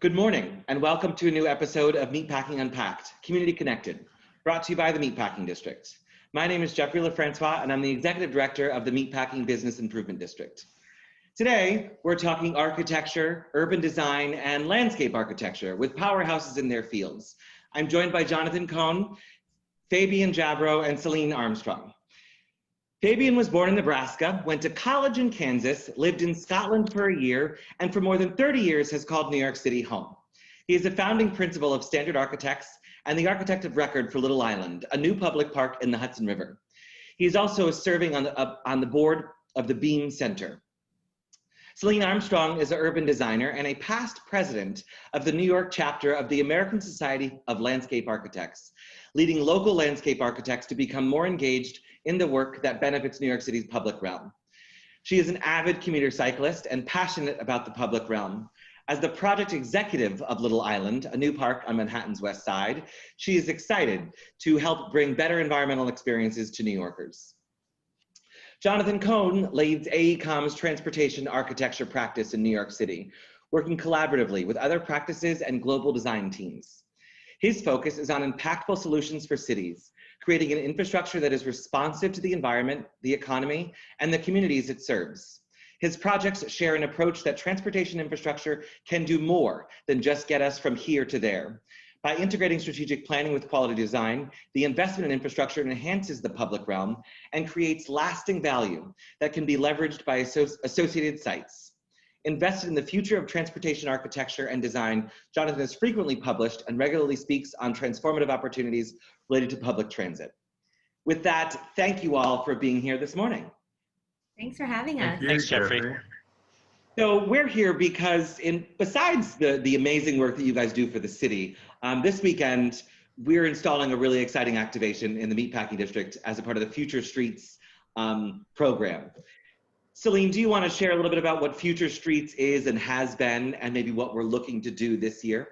Good morning, and welcome to a new episode of Meatpacking Unpacked, Community Connected, brought to you by the Meatpacking District. My name is LeFrancois, and I'm the Executive Director of the Meatpacking Business Improvement District. Today, we're talking architecture, urban design, and landscape architecture with powerhouses in their fields. I'm joined by Jonathan Cohn, Fabian Jabro, and Celine Armstrong. Fabian was born in Nebraska, went to college in Kansas, lived in Scotland for a year, and for more than 30 years has called New York City home. He is a founding principal of Standard Architects and the architect of record for Little Island, a new public park in the Hudson River. He is also serving on the board of the Beam Center. Celine Armstrong is an urban designer and a past president of the New York chapter of the American Society of Landscape Architects, leading local landscape architects to become more engaged in the work that benefits New York City's public realm. She is an avid commuter cyclist and passionate about the public realm. As the project executive of Little Island, a new park on Manhattan's West Side, she is excited to help bring better environmental experiences to New Yorkers. Jonathan Cohn leads AECOM's transportation architecture practice in New York City, working collaboratively with other practices and global design teams. His focus is on impactful solutions for cities, creating an infrastructure that is responsive to the environment, the economy, and the communities it serves. His projects share an approach that transportation infrastructure can do more than just get us from here to there. By integrating strategic planning with quality design, the investment in infrastructure enhances the public realm and creates lasting value that can be leveraged by associated sites. Invested in the future of transportation architecture and design, Jonathan has frequently published and regularly speaks on transformative opportunities related to public transit. With that, thank you all for being here this morning. Thanks for having us. Thanks, Jeffrey. So we're here because besides the amazing work that you guys do for the city, this weekend, we're installing a really exciting activation in the Meatpacking District as a part of the Future Streets program. Celine, do you want to share a little bit about what Future Streets is and has been, and maybe what we're looking to do this year?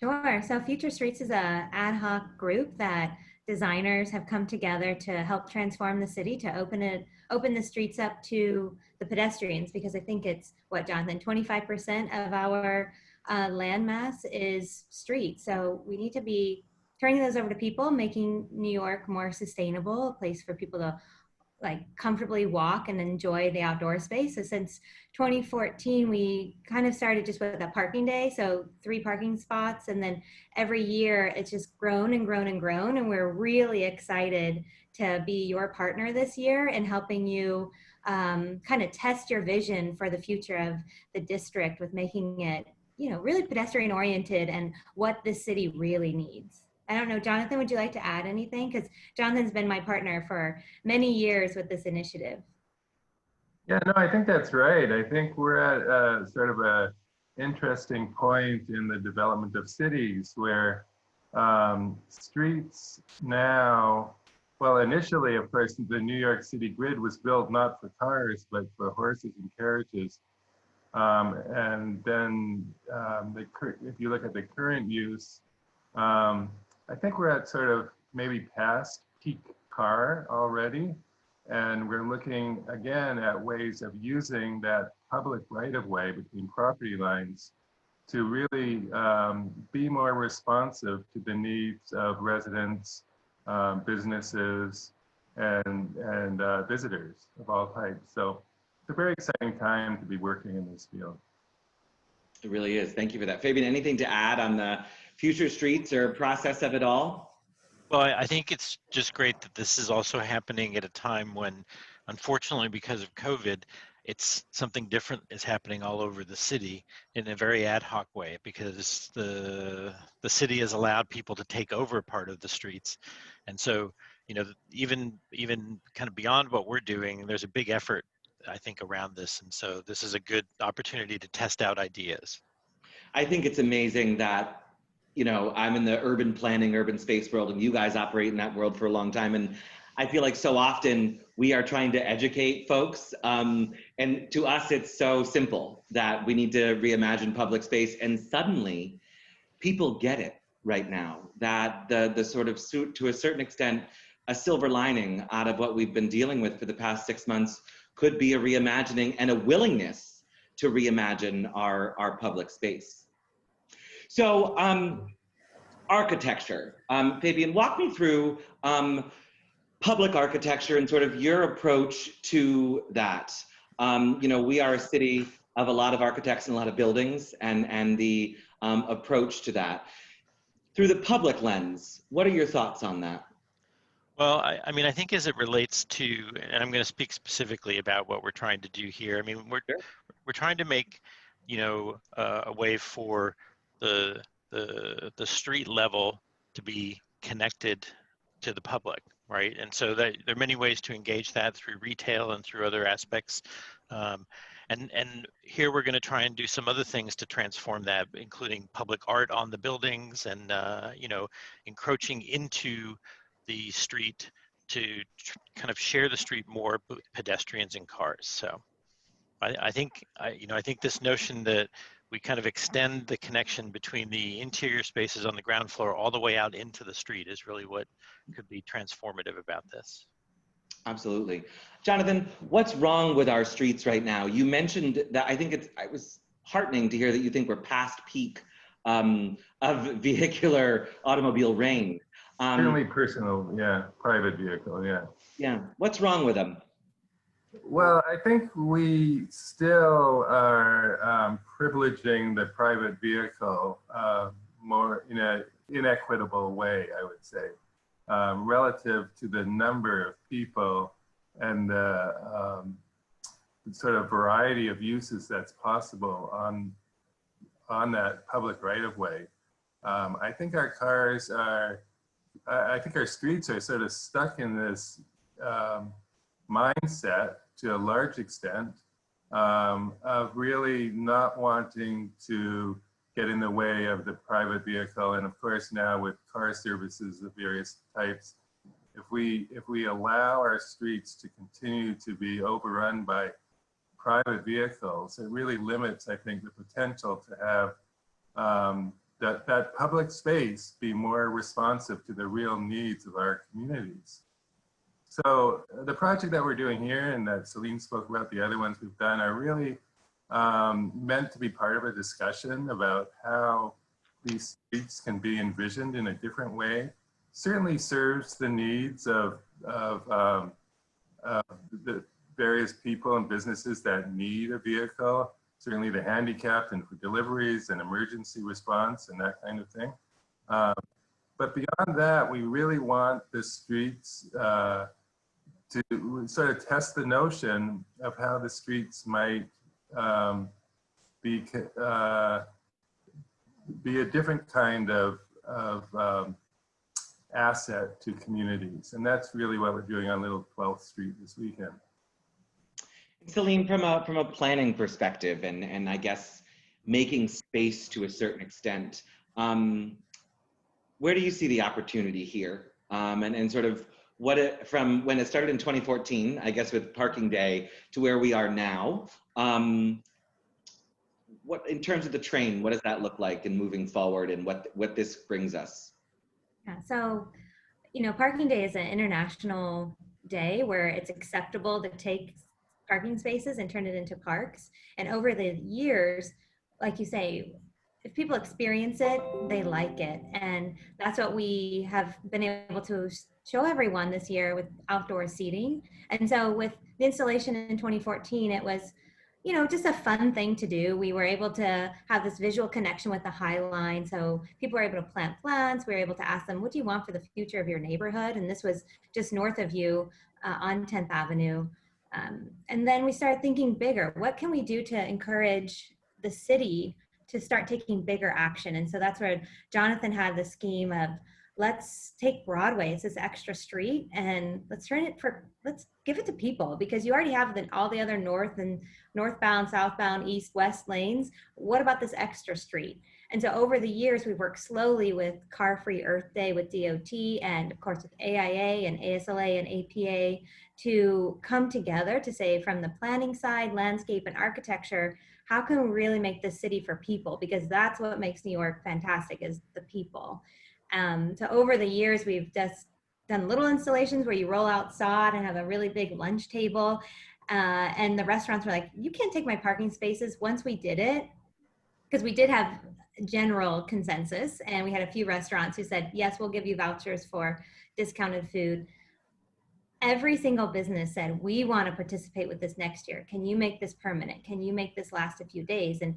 Sure. So Future Streets is an ad hoc group that designers have come together to help transform the city, to open the streets up to the pedestrians, because I think it's, what, Jonathan, 25% of our land mass is streets. So we need to be turning those over to people, making New York more sustainable, a place for people to comfortably walk and enjoy the outdoor space. So since 2014, we kind of started just with a parking day, so 3 parking spots, and then every year it's just grown and grown and grown, and we're really excited to be your partner this year in helping you kind of test your vision for the future of the district with making it, really pedestrian oriented and what this city really needs. I don't know, Jonathan, would you like to add anything? Because Jonathan's been my partner for many years with this initiative. Yeah, no, I think that's right. I think we're at sort of a interesting point in the development of cities where streets now, well, initially, of course, the New York City grid was built not for cars, but for horses and carriages. And then if you look at the current use, I think we're at sort of maybe past peak car already, and we're looking again at ways of using that public right-of-way between property lines to really be more responsive to the needs of residents, businesses, and visitors of all types. So it's a very exciting time to be working in this field. It really is. Thank you for that. Fabian, anything to add on the Future Streets or process of it all? Well, I think it's just great that this is also happening at a time when, unfortunately, because of COVID, it's something different is happening all over the city in a very ad hoc way, because the city has allowed people to take over part of the streets. And so, even kind of beyond what we're doing, there's a big effort, I think, around this. And so this is a good opportunity to test out ideas. I think it's amazing that, I'm in the urban planning, urban space world, and you guys operate in that world for a long time. And I feel like so often we are trying to educate folks. And to us, it's so simple that we need to reimagine public space. And suddenly people get it right now, that the sort of, to a certain extent, a silver lining out of what we've been dealing with for the past 6 months could be a reimagining and a willingness to reimagine our public space. So architecture, Fabian, walk me through public architecture and sort of your approach to that. You know, we are a city of a lot of architects and a lot of buildings, and the approach to that. Through the public lens, what are your thoughts on that? Well, I mean, I think as it relates to, and I'm going to speak specifically about what we're trying to do here. I mean, we're trying to make, you know, a way for the street level to be connected to the public, right? And so that there are many ways to engage that through retail and through other aspects. And here we're going to try and do some other things to transform that, including public art on the buildings and, you know, encroaching into the street to kind of share the street more with pedestrians and cars. So I think this notion that we kind of extend the connection between the interior spaces on the ground floor all the way out into the street is really what could be transformative about this. Absolutely. Jonathan, what's wrong with our streets right now? You mentioned that. I think it was heartening to hear that you think we're past peak of vehicular automobile rain. Certainly personal, yeah, private vehicle, yeah. Yeah, what's wrong with them? Well, I think we still are privileging the private vehicle more in an inequitable way, I would say, relative to the number of people and the sort of variety of uses that's possible on that public right-of-way. I think our cars are, I think our streets are sort of stuck in this mindset to a large extent of really not wanting to get in the way of the private vehicle. And of course now with car services of various types, if we allow our streets to continue to be overrun by private vehicles, it really limits, I think, the potential to have that public space be more responsive to the real needs of our communities. So the project that we're doing here and that Celine spoke about, the other ones we've done, are really meant to be part of a discussion about how these streets can be envisioned in a different way. Certainly serves the needs of the various people and businesses that need a vehicle, certainly the handicapped and for deliveries and emergency response and that kind of thing. But beyond that, we really want the streets to sort of test the notion of how the streets might be a different kind of asset to communities. And that's really what we're doing on Little 12th Street this weekend. Celine, from a planning perspective and I guess making space to a certain extent, where do you see the opportunity here? And sort of from when it started in 2014, I guess with Parking Day, to where we are now, what in terms of the train, what does that look like in moving forward and what this brings us? Yeah, so, you know, Parking Day is an international day where it's acceptable to take parking spaces and turn it into parks. And over the years, like you say, if people experience it, they like it. And that's what we have been able to show everyone this year with outdoor seating. And so with the installation in 2014, it was, you know, just a fun thing to do. We were able to have this visual connection with the High Line. So people were able to plant plants. We were able to ask them, what do you want for the future of your neighborhood? And this was just north of you on 10th Avenue. And then we started thinking bigger. What can we do to encourage the city to start taking bigger action? And so that's where Jonathan had the scheme of, let's take Broadway, it's this extra street, and let's give it to people, because you already have all the other northbound, southbound, east, west lanes. What about this extra street? And so over the years, we've worked slowly with Car Free Earth Day with DOT, and of course with AIA and ASLA and APA to come together to say, from the planning side, landscape and architecture, how can we really make this city for people? Because that's what makes New York fantastic, is the people. So over the years, we've just done little installations where you roll out sod and have a really big lunch table. And the restaurants were like, you can't take my parking spaces. Once we did it, because we did have general consensus, and we had a few restaurants who said, yes, we'll give you vouchers for discounted food. Every single business said, we want to participate with this next year. Can you make this permanent? Can you make this last a few days? And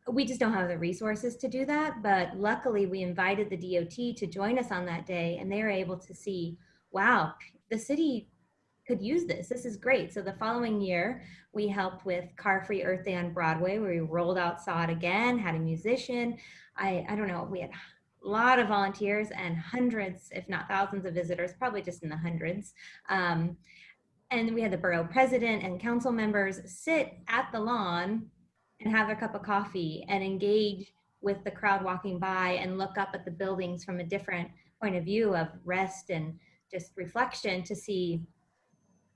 we just don't have the resources to do that. But luckily, we invited the DOT to join us on that day, and they were able to see, wow, the city could use this. This is great. So the following year, we helped with Car Free Earth Day on Broadway, where we rolled out Saw It Again, had a musician. I don't know, we had a lot of volunteers and hundreds, if not thousands of visitors, probably just in the hundreds. And we had the borough president and council members sit at the lawn and have their cup of coffee and engage with the crowd walking by and look up at the buildings from a different point of view of rest and just reflection to see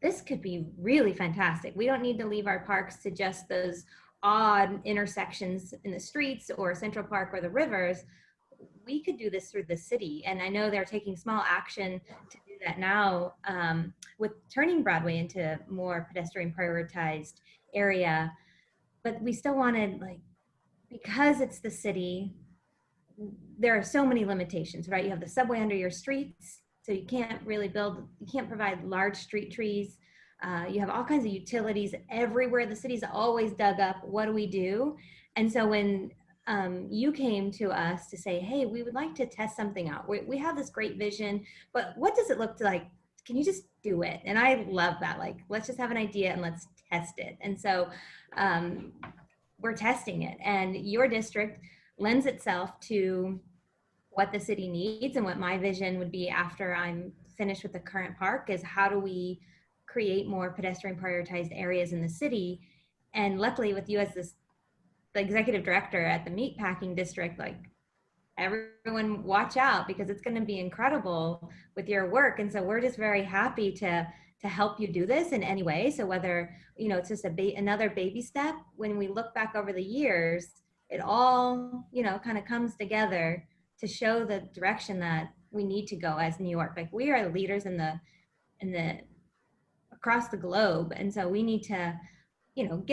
this could be really fantastic. We don't need to leave our parks to just those odd intersections in the streets or Central Park or the rivers. We could do this through the city. And I know they're taking small action to do that now with turning Broadway into more pedestrian prioritized area. But we still wanted, like, because it's the city, there are so many limitations, right? You have the subway under your streets, so you can't really you can't provide large street trees. You have all kinds of utilities everywhere. The city's always dug up. What do we do? And so when you came to us to say, hey, we would like to test something out. We have this great vision, but what does it look like? Can you just do it? And I love that. Like, let's just have an idea and let's test it. And so we're testing it. And your district lends itself to what the city needs, and what my vision would be after I'm finished with the current park is how do we create more pedestrian prioritized areas in the city. And luckily with you as the executive director at the Meatpacking District, like, everyone watch out, because it's going to be incredible with your work. And so we're just very happy to help you do this in any way. So whether, you know, it's just another baby step, when we look back over the years, it all, you know, kind of comes together to show the direction that we need to go as New York. Like, we are the leaders in the across the globe. And so we need to, you know,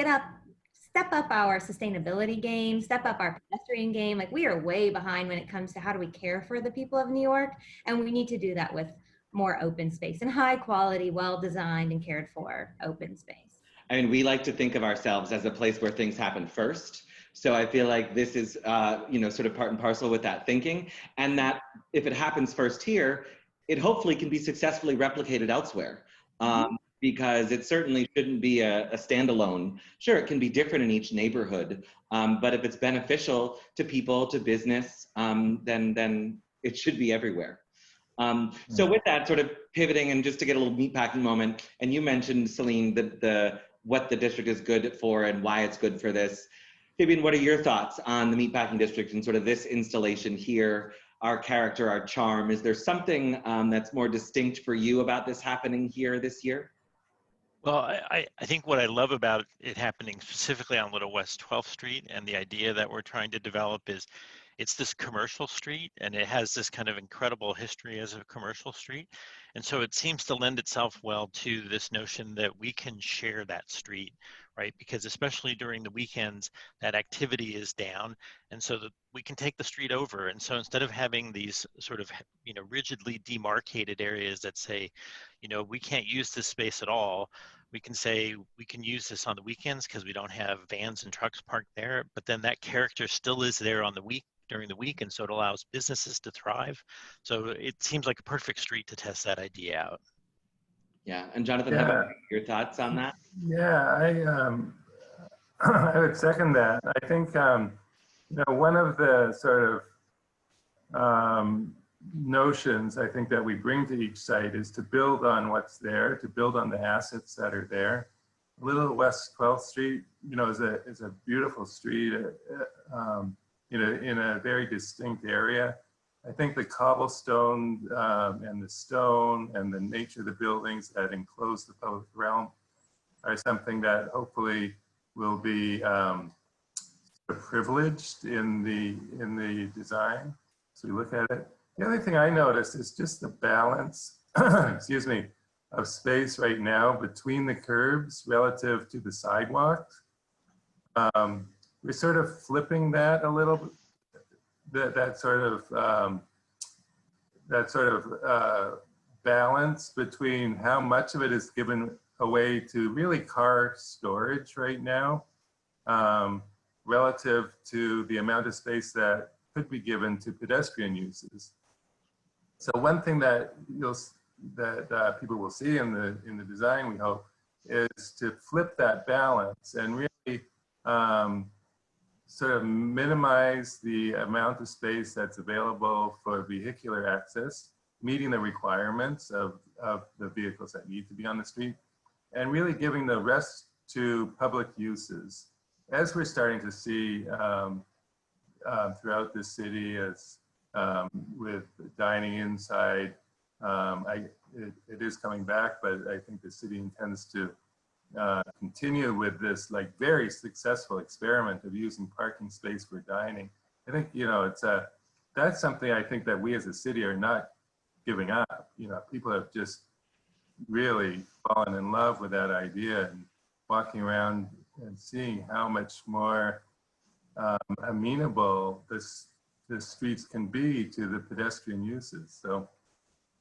step up our sustainability game, step up our pedestrian game. Like, we are way behind when it comes to how do we care for the people of New York. And we need to do that with more open space and high quality, well-designed and cared for open space. I mean, we like to think of ourselves as a place where things happen first. So I feel like this is, you know, sort of part and parcel with that thinking, and that if it happens first here, it hopefully can be successfully replicated elsewhere. Because it certainly shouldn't be a standalone. Sure, it can be different in each neighborhood, but if it's beneficial to people, to business, then it should be everywhere. So with that, sort of pivoting, and just to get a little meatpacking moment, and you mentioned, Celine, what the district is good for and why it's good for this. Fabian, what are your thoughts on the Meatpacking District and sort of this installation here, our character, our charm? Is there something that's more distinct for you about this happening here this year? Well, I think what I love about it happening specifically on Little West 12th Street, and the idea that we're trying to develop, is it's this commercial street, and it has this kind of incredible history as a commercial street. And so it seems to lend itself well to this notion that we can share that street, right? Because especially during the weekends, that activity is down, and so that we can take the street over. And so instead of having these sort of, you know, rigidly demarcated areas that say, you know, we can't use this space at all, we can say we can use this on the weekends because we don't have vans and trucks parked there, but then that character still is there on the during the week, and so it allows businesses to thrive. So it seems like a perfect street to test that idea out. Yeah, and Jonathan, how about your thoughts on that? Yeah, I would second that. I think you know, one of the sort of notions I think that we bring to each site is to build on what's there, to build on the assets that are there. Little West 12th Street, you know, is a beautiful street, in a very distinct area. I think the cobblestone and the stone and the nature of the buildings that enclose the public realm are something that hopefully will be privileged in the design. So we look at it. The other thing I noticed is just the balance, excuse me, of space right now between the curbs relative to the sidewalks. we're sort of flipping that a little, that sort of balance between how much of it is given away to really car storage right now, relative to the amount of space that could be given to pedestrian uses. So one thing that people will see in the design, we hope, is to flip that balance and really sort of minimize the amount of space that's available for vehicular access, meeting the requirements of the vehicles that need to be on the street, and really giving the rest to public uses. As we're starting to see throughout the city, as with dining inside, it is coming back, but I think the city intends to continue with this like very successful experiment of using parking space for dining. I think, you know, that's something I think that we as a city are not giving up. You know, people have just really fallen in love with that idea, and walking around and seeing how much more amenable the streets can be to the pedestrian uses. So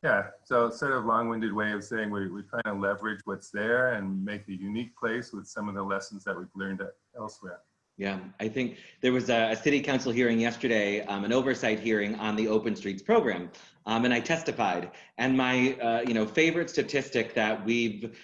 yeah, so sort of long-winded way of saying we're trying to leverage what's there and make a unique place with some of the lessons that we've learned elsewhere. Yeah, I think there was a city council hearing yesterday, an oversight hearing on the Open Streets program, and I testified. And my favorite statistic that we've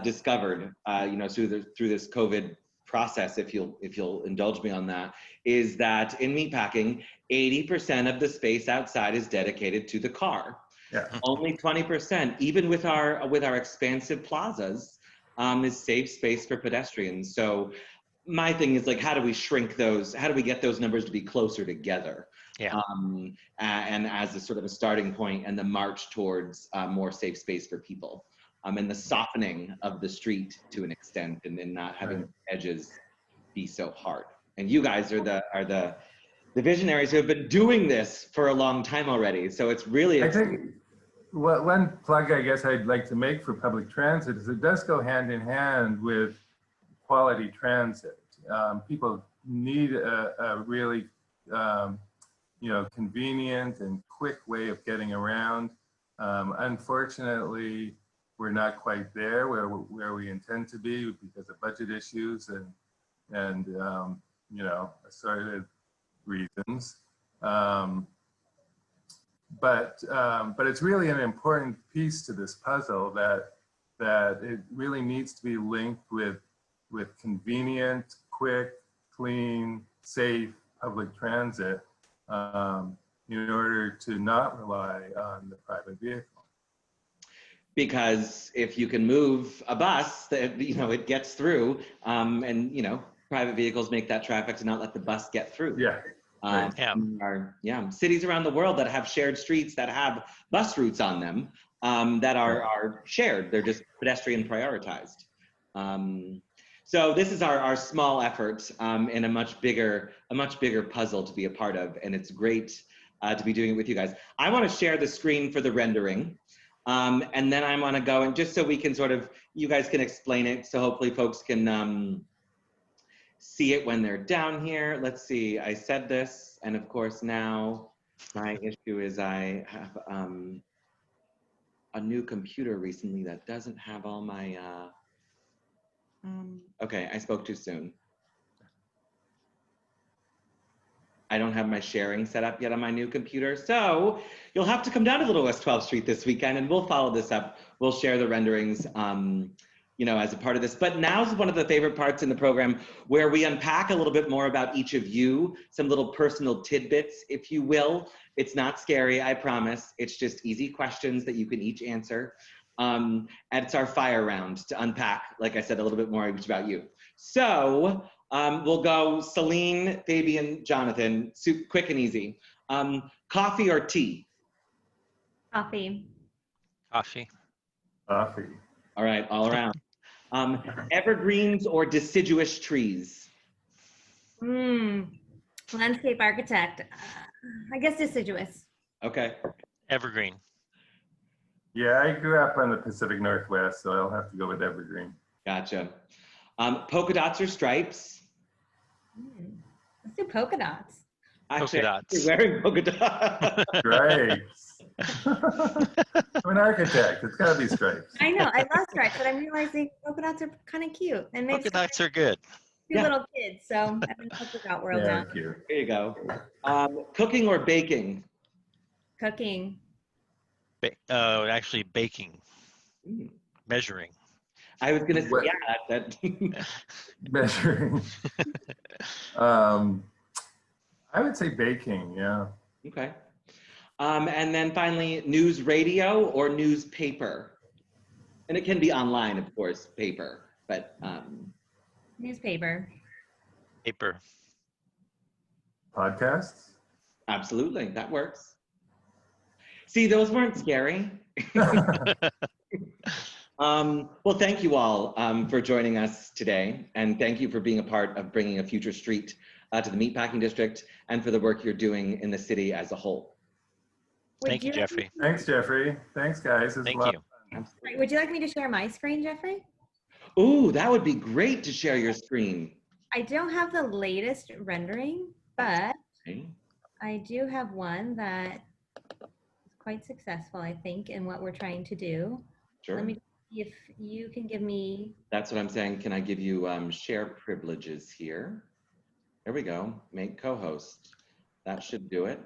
discovered, through this COVID process, if you'll indulge me on that, is that in meatpacking, 80% of the space outside is dedicated to the car. Yeah. Only 20%, even with our expansive plazas, is safe space for pedestrians. So my thing is, like, how do we shrink those? How do we get those numbers to be closer together? Yeah. And as a sort of a starting point, and the march towards more safe space for people, and the softening of the street to an extent, and then not having edges be so hard. And you guys are the visionaries who have been doing this for a long time already. So it's really exciting. I think one plug I guess I'd like to make for public transit is it does go hand in hand with quality transit. People need a really convenient and quick way of getting around. Unfortunately, we're not quite there where we intend to be because of budget issues and assorted reasons. But it's really an important piece to this puzzle that it really needs to be linked with convenient, quick, clean, safe public transit in order to not rely on the private vehicle. Because if you can move a bus, it gets through, and private vehicles make that traffic to not let the bus get through. Yeah. Cities around the world that have shared streets that have bus routes on them that are shared. They're just pedestrian prioritized. So this is our small effort in a much bigger puzzle to be a part of, and it's great to be doing it with you guys. I want to share the screen for the rendering, and then I want to go and just so we can you guys can explain it, so hopefully folks can see it when they're down here. Let's see, I said this, and of course now my issue is I have a new computer recently that doesn't have all my, okay, I spoke too soon. I don't have my sharing set up yet on my new computer, so you'll have to come down to Little West 12th Street this weekend and we'll follow this up. We'll share the renderings as a part of this. But now's one of the favorite parts in the program where we unpack a little bit more about each of you, some little personal tidbits, if you will. It's not scary, I promise. It's just easy questions that you can each answer. And it's our fire round to unpack, like I said, a little bit more about you. So we'll go Celine, Fabian, Jonathan, quick and easy. Coffee or tea? Coffee. Coffee. Coffee. All right, all around. Evergreens or deciduous trees? Landscape architect. I guess deciduous. Okay. Evergreen. Yeah, I grew up on the Pacific Northwest, so I'll have to go with evergreen. Gotcha. Polka dots or stripes? Let's do polka dots. Actually, Polka dots. you're wearing polka dots. Great. I'm an architect. It's got to be stripes. I know, I love stripes, but I'm realizing polka dots are kind of cute. And maybe Polka dots are good. two little kids, so I'm in the polka dot world now. Thank you. There you go. Cooking or baking? Cooking. Actually baking, measuring. I was gonna say, What- yeah, that. Measuring. I would say baking, yeah. Okay. And then finally, news radio or newspaper? And it can be online, of course, paper, but Newspaper. Paper. Podcasts? absolutely, that works. See, those weren't scary. Well, thank you all for joining us today. And thank you for being a part of bringing a future street to the Meatpacking District and for the work you're doing in the city as a whole. Thank you, Jeffrey. Thanks, Jeffrey. Thanks, guys. It's Thank a lot you. of fun. Would you like me to share my screen, Jeffrey? Ooh, that would be great to share your screen. I don't have the latest rendering, but Okay. I do have one that is quite successful, I think, in what we're trying to do. Sure. Let me see if you can give me. That's what I'm saying. Can I give you share privileges here? There we go. Make co-host. That should do it.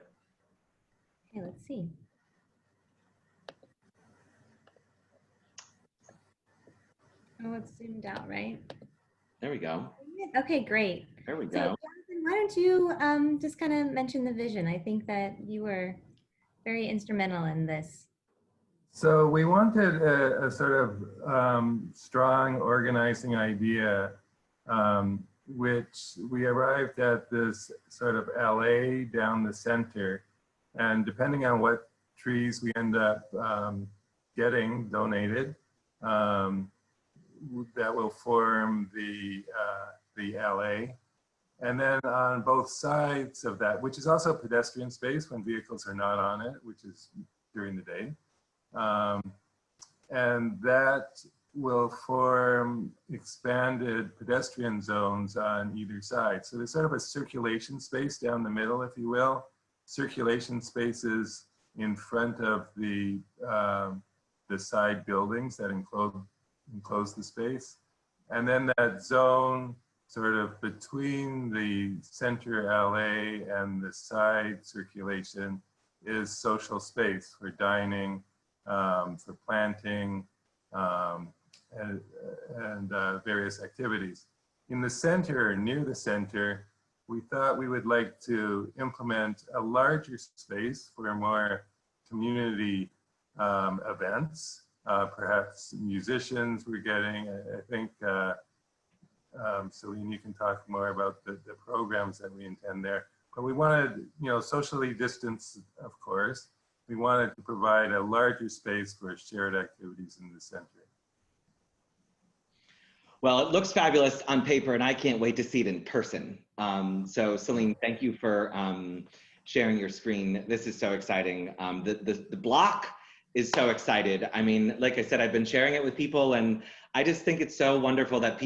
Okay, let's see. Oh, it's zoomed out, right? There we go. Okay, great. There we So, go. Jonathan, why don't you just kind of mention the vision? I think that you were very instrumental in this. So we wanted a sort of strong organizing idea, which we arrived at this sort of LA down the center. And depending on what trees we end up getting donated, that will form the LA. And then on both sides of that, which is also pedestrian space when vehicles are not on it, which is during the day. And that will form expanded pedestrian zones on either side. So there's sort of a circulation space down the middle, if you will. Circulation spaces in front of the side buildings that enclose the space. And then that zone sort of between the center LA and the side circulation is social space for dining, for planting, and various activities. In the center, near the center, we thought we would like to implement a larger space for more community events. Perhaps musicians we're getting, I think, Celine, you can talk more about the programs that we intend there. But we wanted, socially distanced, of course. We wanted to provide a larger space for shared activities in the center. Well, it looks fabulous on paper, and I can't wait to see it in person. So Celine, thank you for sharing your screen. This is so exciting. The block is so excited. I mean, like I said, I've been sharing it with people, and I just think it's so wonderful that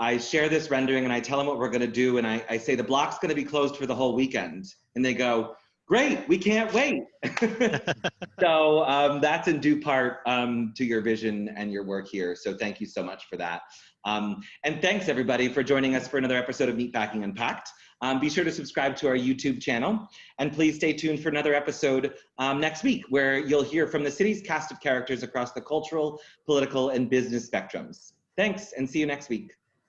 I share this rendering and I tell them what we're gonna do, and I say the block's gonna be closed for the whole weekend. And they go, great, we can't wait. So that's in due part to your vision and your work here. So thank you so much for that. And thanks everybody for joining us for another episode of Meatpacking Unpacked. Be sure to subscribe to our YouTube channel, and please stay tuned for another episode next week, where you'll hear from the city's cast of characters across the cultural, political, and business spectrums. Thanks, and see you next week.